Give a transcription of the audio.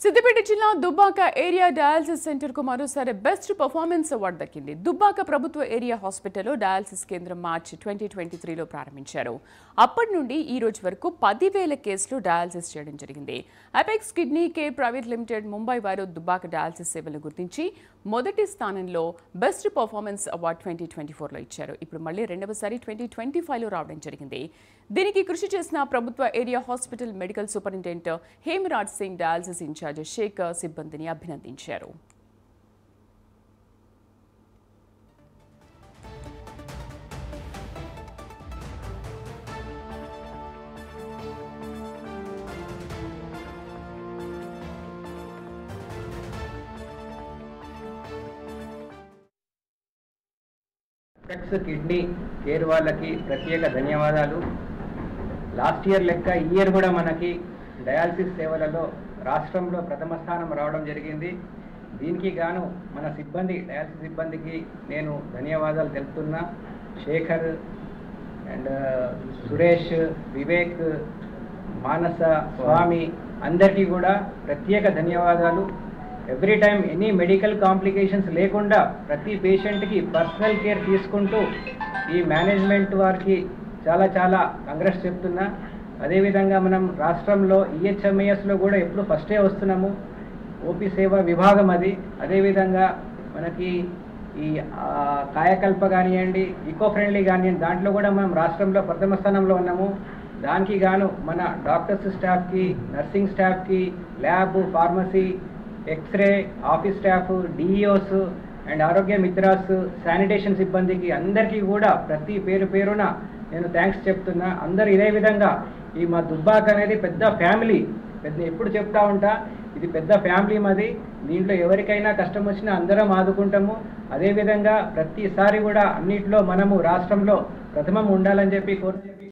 సిద్దిపేట జిల్లా Dubbaka area dialysis centre కు మరోసారి బెస్ట్ పర్ఫార్మెన్స్ అవార్డు దక్కింది. దుబ్బాక ప్రభుత్వ ఏరియా హాస్పిటల్లో డయాలసిస్ కేంద్రం మార్చి 2023లో ప్రారంభించారు. అప్పటి నుండి ఈ రోజు వరకు 10,000 కేసులు డయాలసిస్ చేయడం జరిగింది. Apex kidney care private limited Mumbai వారు దుబ్బాక డయాలసిస్ సేవలను గుర్తించి మొదటి స్థానంలో బెస్ట్ పర్ఫార్మెన్స్ అవార్డు 2024లో ఇచ్చారు. ఇప్పుడు మళ్ళీ రెండవసారి 2025లో రావడం జరిగింది. దీనికి కృషి చేసిన ప్రభుత్వ area hospital medical superintendent Hemraj Singh dialysis in charge Shekhar సిబ్బందిని అభినందించారు. అపెక్స్ కిడ్నీ కేర్ వాళ్ళకి ప్రత్యేక ధన్యవాదాలు. లాస్ట్ ఇయర్ లెక్క ఈ ఇయర్ కూడా మనకి డయాలసిస్ సేవలలో రాష్ట్రంలో ప్రథమ స్థానం రావడం జరిగింది. దీనికి గాను మన సిబ్బంది డయాలసిస్ సిబ్బందికి నేను ధన్యవాదాలు తెలుపుతున్నా. శేఖర్ అండ్ సురేష్, వివేక్, మానస, స్వామి అందరికీ కూడా ప్రత్యేక ధన్యవాదాలు. Every time any medical complications లేకుండా ప్రతి పేషెంట్కి పర్సనల్ కేర్ తీసుకుంటూ ఈ మేనేజ్మెంట్ వారికి చాలా చాలా కంగ్రాట్స్ చెప్తున్నా. అదేవిధంగా మనం రాష్ట్రంలో ఈహెచ్ఎంఏఎస్లో కూడా ఎప్పుడు ఫస్టే వస్తున్నాము. ఓపీ సేవ విభాగం అది. అదేవిధంగా మనకి ఈ కాయకల్ప కానివ్వండి, ఈకో ఫ్రెండ్లీ కానివ్వండి, దాంట్లో కూడా మనం రాష్ట్రంలో ప్రథమ స్థానంలో ఉన్నాము. దానికి గాను మన డాక్టర్స్ స్టాఫ్కి, నర్సింగ్ స్టాఫ్కి, lab, pharmacy, x ray, office staff, DEOs and ఆరోగ్య మిత్రాస్, శానిటేషన్ సిబ్బందికి అందరికీ కూడా ప్రతి పేరున నేను థ్యాంక్స్ చెప్తున్నా. అందరు ఇదే విధంగా ఈ మా దుబ్బాక అనేది పెద్ద ఫ్యామిలీ, ఎప్పుడు చెప్తా ఉంటా, ఇది పెద్ద ఫ్యామిలీ మాది. దీంట్లో ఎవరికైనా కష్టం వచ్చినా అందరం ఆదుకుంటాము. అదేవిధంగా ప్రతిసారి కూడా అన్నిట్లో మనము రాష్ట్రంలో ప్రథమం ఉండాలని చెప్పి కోరుతున్నాను.